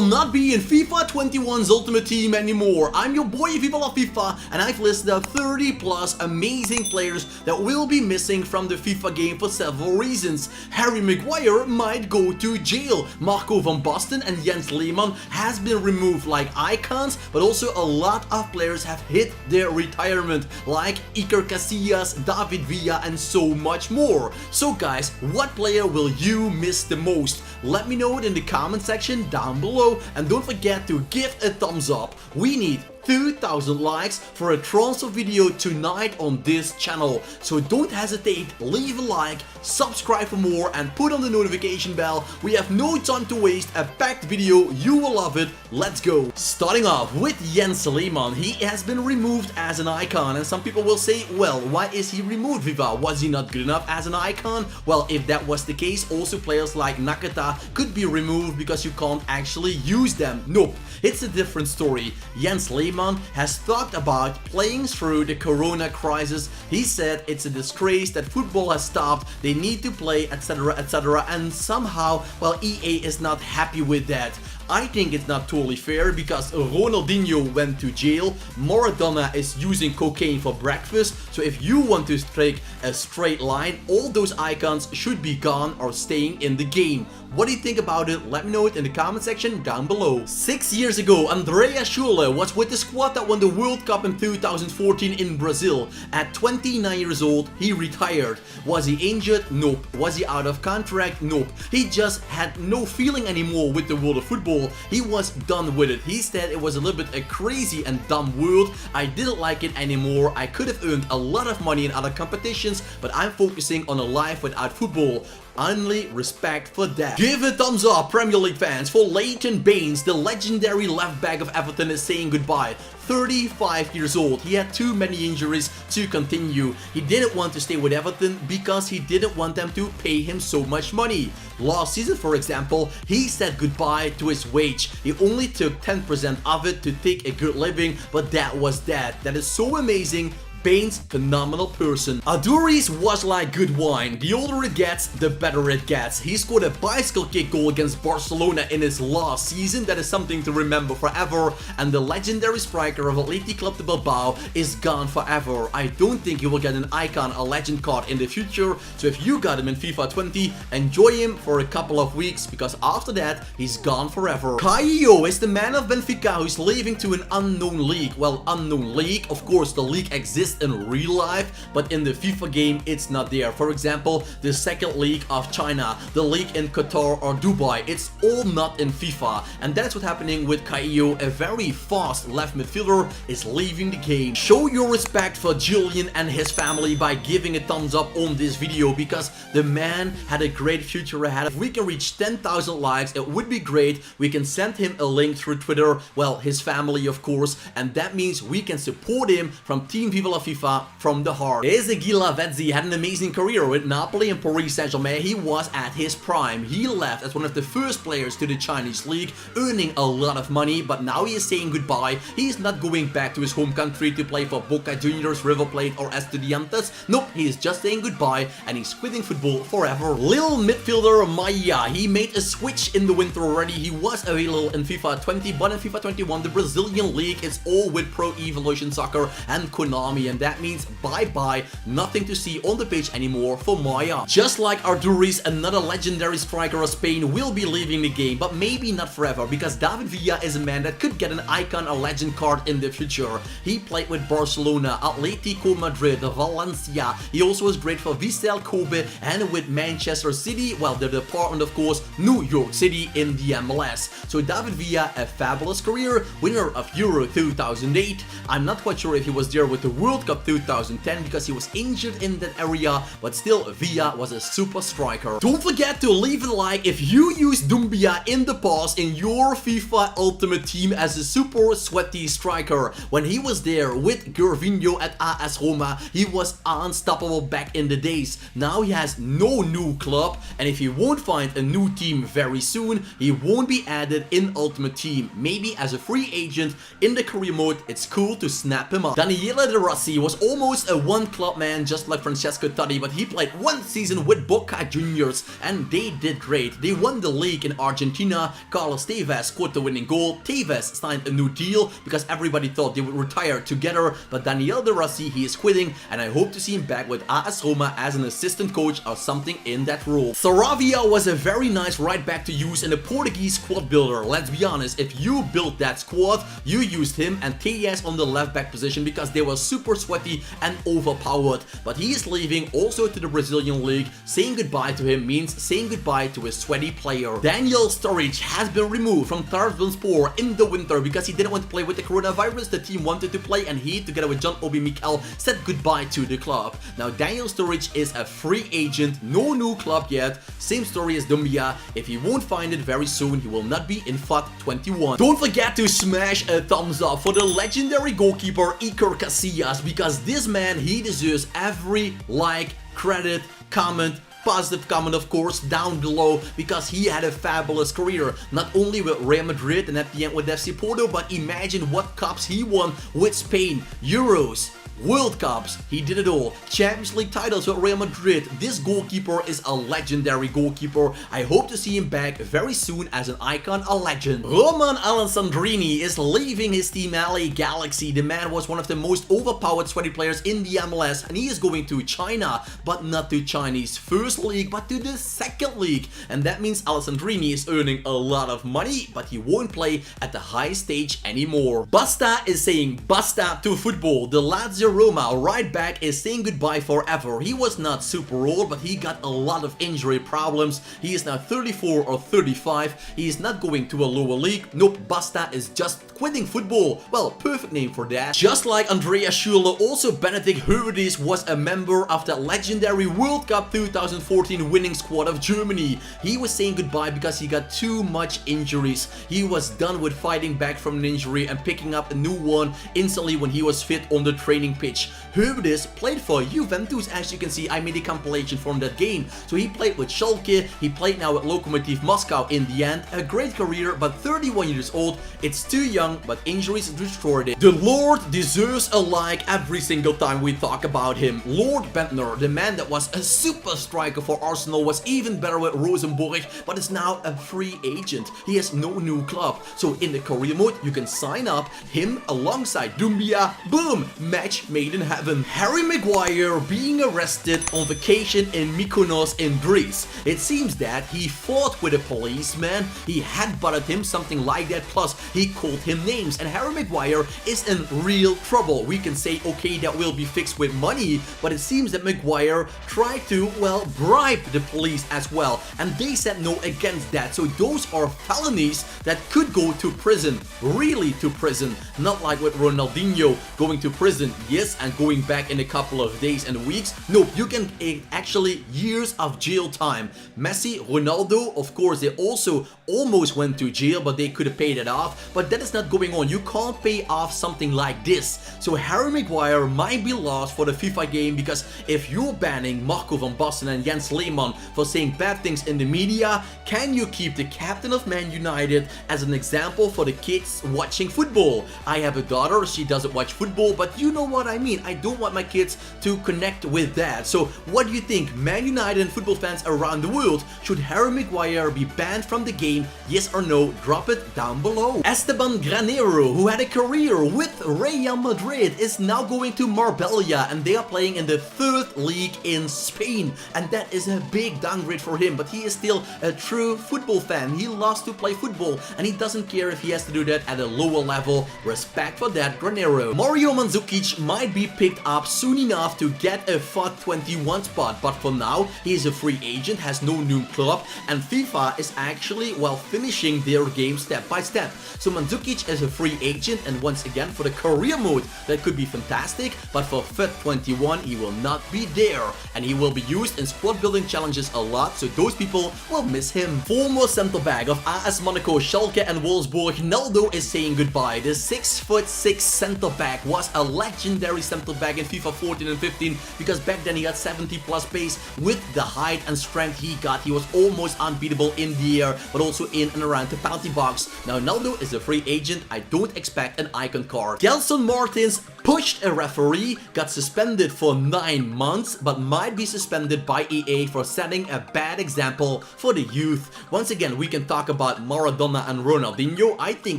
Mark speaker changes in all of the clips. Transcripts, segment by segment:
Speaker 1: will not be in FIFA 21's Ultimate Team anymore. I'm your boy People of FIFA, and I've listed out 30 plus amazing players that will be missing from the FIFA game for several reasons. Harry Maguire might go to jail. Marco van Basten and Jens Lehmann has been removed like icons, but also a lot of players have hit their retirement, like Iker Casillas, David Villa, and so much more. So guys, what player will you miss the most? Let me know it in the comment section down below, and don't forget to give a thumbs up. We need 2,000 likes for a transfer video tonight on this channel. So don't hesitate, leave a like, subscribe for more, and put on the notification bell. We have no time to waste, a packed video, you will love it. Let's go. Starting off with Jens Lehmann. He has been removed as an icon, and some people will say, well, why is he removed, Viva? Was he not good enough as an icon? Well, if that was the case, also players like Nakata could be removed because you can't actually use them. Nope, it's a different story. Jens Lehmann has talked about playing through the corona crisis. He said it's a disgrace that football has stopped, they need to play, etc, etc, and somehow, well, EA is not happy with that. I think it's not totally fair because Ronaldinho went to jail, Maradona is using cocaine for breakfast, so if you want to take a straight line, all those icons should be gone or staying in the game. What do you think about it? Let me know it in the comment section down below. 6 years ago, SCHÜRRLE was with the squad that won the World Cup in 2014 in Brazil. At 29 years old, he retired. Was he injured? Nope. Was he out of contract? Nope. He just had no feeling anymore with the world of football. He was done with it. He said it was a little bit a crazy and dumb world. I didn't like it anymore. I could have earned a lot of money in other competitions, but I'm focusing on a life without football. Only respect for that. Give a thumbs up, Premier League fans, for Leighton Baines. The legendary left back of Everton is saying goodbye. 35 years old. He had too many injuries to continue. He didn't want to stay with Everton because he didn't want them to pay him so much money. Last season, for example, he said goodbye to his wage. He only took 10% of it to take a good living, but that was that. That is so amazing. Baines, phenomenal person. Aduriz was like good wine. The older it gets, the better it gets. He scored a bicycle kick goal against Barcelona in his last season. That is something to remember forever. And the legendary striker of Athletic Club de Bilbao is gone forever. I don't think he will get an icon, a legend card in the future. So if you got him in FIFA 20, enjoy him for a couple of weeks, because after that, he's gone forever. Caio is the man of Benfica who's leaving to an unknown league. Well, unknown league. Of course, the league exists in real life, but in the FIFA game it's not there. For example, the second league of China, the league in Qatar or Dubai, it's all not in FIFA, and that's what's happening with Caio. A very fast left midfielder is leaving the game. Show your respect for Julian and his family by giving a thumbs up on this video, because the man had a great future ahead. If we can reach 10,000 likes, it would be great. We can send him a link through Twitter, well, his family of course, and that means we can support him from Team Viva La FIFA from the heart. Ezequiel Lavezzi had an amazing career with Napoli and Paris Saint-Germain. He was at his prime. He left as one of the first players to the Chinese league, earning a lot of money, but now he is saying goodbye. He is not going back to his home country to play for Boca Juniors, River Plate or Estudiantes. Nope, he is just saying goodbye and he's quitting football forever. Lil midfielder Maya, he made a switch in the winter already. He was available in FIFA 20, but in FIFA 21 the Brazilian league is all with Pro Evolution Soccer and Konami, and that means bye-bye, nothing to see on the page anymore for Maya. Just like Aduriz, another legendary striker of Spain will be leaving the game, but maybe not forever, because David Villa is a man that could get an icon or legend card in the future. He played with Barcelona, Atletico Madrid, Valencia. He also was great for Vissel Kobe, and with Manchester City, well, the department of course, New York City in the MLS. So David Villa, a fabulous career, winner of Euro 2008. I'm not quite sure if he was there with the World Cup 2010 because he was injured in that area, but still Villa was a super striker. Don't forget to leave a like if you used Doumbia in the past in your FIFA Ultimate Team as a super sweaty striker. When he was there with Gervinho at AS Roma, he was unstoppable back in the days. Now he has no new club, and if he won't find a new team very soon, he won't be added in Ultimate Team. Maybe as a free agent in the career mode, it's cool to snap him up. Daniele De Rossi Rossi was almost a one-club man just like Francesco Totti, but he played one season with Boca Juniors and they did great. They won the league in Argentina. Carlos Tevez scored the winning goal. Tevez signed a new deal because everybody thought they would retire together, but Daniel De Rossi, he is quitting, and I hope to see him back with AS Roma as an assistant coach or something in that role. Saravia was a very nice right back to use in the Portuguese squad builder. Let's be honest, if you built that squad, you used him and Tejas on the left back position because they were super sweaty and overpowered. But he is leaving also to the Brazilian league. Saying goodbye to him means saying goodbye to a sweaty player. Daniel Sturridge has been removed from Trabzonspor in the winter because he didn't want to play with the coronavirus. The team wanted to play and he, together with John Obi Mikel, said goodbye to the club. Now Daniel Sturridge is a free agent, no new club yet. Same story as Dumbia. If he won't find it very soon, he will not be in FUT 21. Don't forget to smash a thumbs up for the legendary goalkeeper Iker Casillas, because this man, he deserves every like, credit, comment, positive comment of course down below, because he had a fabulous career, not only with Real Madrid and at the end with FC Porto, but imagine what cups he won with Spain, Euros, World Cups, he did it all. Champions League titles with Real Madrid. This goalkeeper is a legendary goalkeeper. I hope to see him back very soon as an icon, a legend. Roman Alessandrini is leaving his team LA Galaxy. The man was one of the most overpowered sweaty players in the MLS, and he is going to China, but not to Chinese first league, but to the second league. And that means Alessandrini is earning a lot of money, but he won't play at the high stage anymore. Basta is saying basta to football. The Lazio Roma right back is saying goodbye forever. He was not super old, but he got a lot of injury problems. He is now 34 or 35. He is not going to a lower league. Nope, Basta is just quitting football. Well, perfect name for that. Just like Andreas Schürrle, also Benedikt Höwedes was a member of that legendary World Cup 2014 winning squad of Germany. He was saying goodbye because he got too much injuries. He was done with fighting back from an injury and picking up a new one instantly when he was fit on the training pitch. Höwedes played for Juventus, as you can see. I made a compilation from that game. So he played with Schalke, he played now with Lokomotiv Moscow in the end. A great career, but 31 years old. It's too young, but injuries destroyed it. The Lord deserves a like every single time we talk about him. Lord Bentner, the man that was a super striker for Arsenal, was even better with Rosenborg, but is now a free agent. He has no new club. So in the career mode, you can sign up him alongside Dumbia. Boom! Match made in heaven. Harry Maguire being arrested on vacation in Mykonos in Greece. It seems that he fought with a policeman, he headbutted him, something like that, plus he called him names, and Harry Maguire is in real trouble. We can say, okay, that will be fixed with money, but it seems that Maguire tried to, well, bribe the police as well, and they said no against that. So those are felonies that could go to prison, really to prison, not like with Ronaldinho going to prison, yes, and going back in a couple of days and weeks. Nope, you can actually years of jail time. Messi, Ronaldo, of course, they also almost went to jail, but they could have paid it off, but that is not going on. You can't pay off something like this. So Harry Maguire might be lost for the FIFA game, because if you're banning Marco van Basten and Jens Lehmann for saying bad things in the media, can you keep the captain of Man United as an example for the kids watching football? I have a daughter, she doesn't watch football, but you know what I mean. I don't want my kids to connect with that. So what do you think, Man United and football fans around the world? Should Harry Maguire be banned from the game? Yes or no? Drop it down below. Esteban Granero, who had a career with Real Madrid, is now going to Marbella, and they are playing in the third league in Spain, and that is a big downgrade for him, but he is still a true football fan. He loves to play football, and he doesn't care if he has to do that at a lower level. Respect for that, Granero. Mario Mandzukic might be picked up soon enough to get a FUT 21 spot, but for now, he is a free agent, has no new club, and FIFA is actually, well, finishing their game step by step. So Mandzukic is a free agent, and once again, for the career mode, that could be fantastic, but for FUT 21, he will not be there, and he will be used in squad building challenges a lot, so those people will miss him. Former center back of AS Monaco, Schalke and Wolfsburg, Naldo is saying goodbye. The 6'6" center back was a legendary center back in FIFA 14 and 15, because back then he had 70 plus pace. With the height and strength he got, he was almost unbeatable in the air, but also in and around the penalty box. Now Naldo is a free agent. I don't expect an icon card. Gelson Martins pushed a referee, got suspended for 9 months, but might be suspended by EA for setting a bad example for the youth. Once again, we can talk about Maradona and Ronaldinho. I think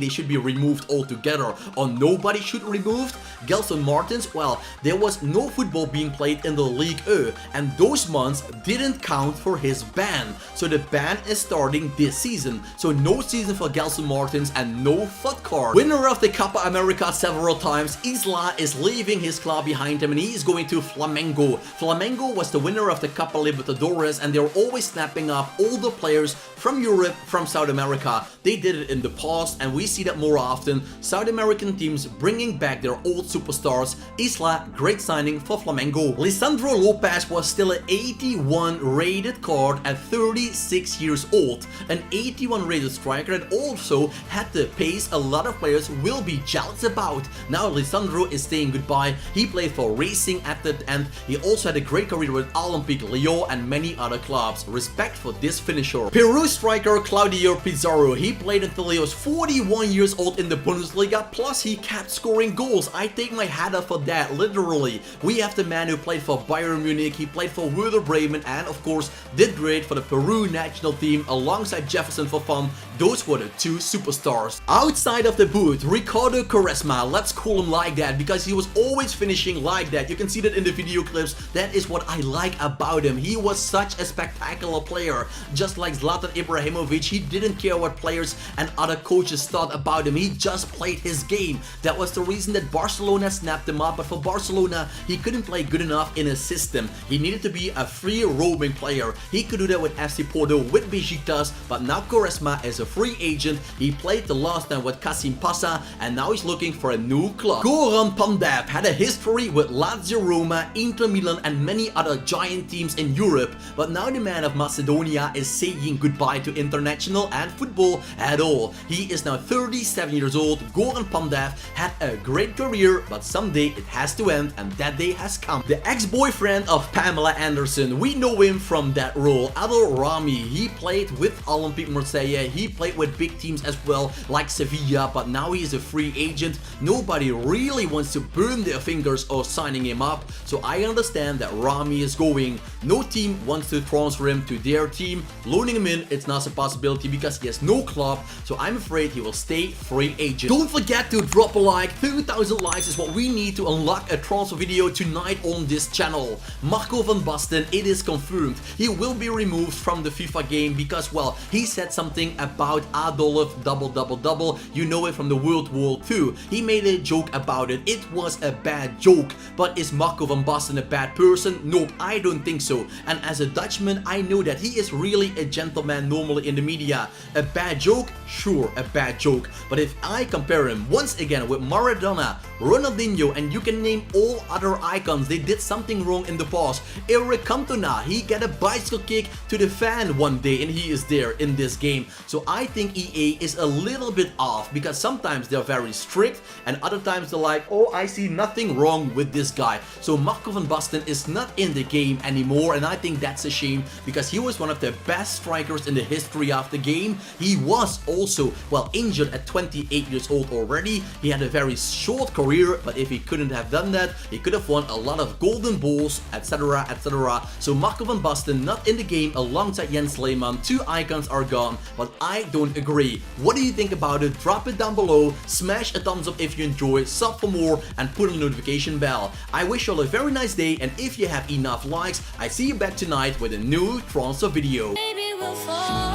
Speaker 1: they should be removed altogether, or nobody should removed. Gelson Martins, well, there was no football being played in the League E, and those months didn't count for his ban. So the ban is starting this season. So no season for Gelson Martins and no FUT card. Winner of the Copa America several times, Isla is leaving his club behind him and he is going to Flamengo. Flamengo was the winner of the Copa Libertadores, and they're always snapping up all the players from Europe, from South America. They did it in the past and we see that more often. South American teams bringing back their old superstars. Isla, great signing for Flamengo. Lisandro Lopez was still an 81 rated card at 36 years old. An 81 rated striker that also had the pace a lot of players will be jealous about. Now Lisandro is saying goodbye. He played for Racing at the end. He also had a great career with Olympique Lyon and many other clubs. Respect for this finisher. Peru striker Claudio Pizarro. He played until he was 41 years old in the Bundesliga, plus he kept scoring goals. I take my hat off for that, literally. We have the man who played for Bayern Munich, he played for Werder Bremen, and of course did great for the Peru national team alongside Jefferson for fun. Those were the two superstars. Outside of the booth, Ricardo Quaresma, let's call him like that because he was always finishing like that. You can see that in the video clips. That is what I like about him. He was such a spectacular player. Just like Zlatan Ibrahimovic, he didn't care what players and other coaches thought about him. He just played his game. That was the reason that Barcelona snapped him up, but for Barcelona, he couldn't play good enough in a system. He needed to be a free roaming player. He could do that with FC Porto, with Besiktas, but now Quaresma is a free agent. He played the last time with Kasim Pasa, and now he's looking for a new club. Goran Pandev had a history with Lazio Roma, Inter Milan, and many other giant teams in Europe, but now the man of Macedonia is saying goodbye to international and football at all. He is now 37 years old. Goran Pandev had a great career, but someday it has to end, and that day has come. The ex-boyfriend of Pamela Anderson, we know him from that role. Adel Rami, he played with Olympique Marseille, he played with big teams as well, like Sevilla, but now he is a free agent. Nobody really wants to burn their fingers or signing him up, so I understand that Rami is going. No team wants to transfer him to their team. Loaning him in, it's not a possibility because he has no club, so I'm afraid he will stay free agent. Don't forget to drop a like. 2,000 likes is what we need to unlock a transfer video tonight on this channel. Marco van Basten, it is confirmed. He will be removed from the FIFA game because, well, he said something about Adolf double double double. You know it from the World War II. He made a joke about it. It was a bad joke. But is Marco van Basten a bad person? Nope, I don't think so. And as a Dutchman, I know that he is really a gentleman normally in the media. A bad joke? Sure, a bad joke. But if I compare him once again with Maradona, Ronaldinho, and you can name all other icons, they did something wrong in the past. Eric Cantona, he got a bicycle kick to the fan one day and he is there in this game. So I think EA is a little bit off because sometimes they're very strict and other times they're like, oh, I see nothing wrong with this guy. So Marco van Basten is not in the game anymore, and I think that's a shame because he was one of the best strikers in the history of the game. He was also, well, injured at 28 years old already. He had a very short career, but if he couldn't have done that, he could have won a lot of golden balls, etc, etc. So Marco van Basten not in the game alongside Jens Lehmann. Two icons are gone, but I don't agree. What do you think about it? Drop it down below, smash a thumbs up if you enjoy, sub for more, and put on the notification bell. I wish you all a very nice day, and if you have enough likes, I see you back tonight with a new transfer video. Maybe we'll fall.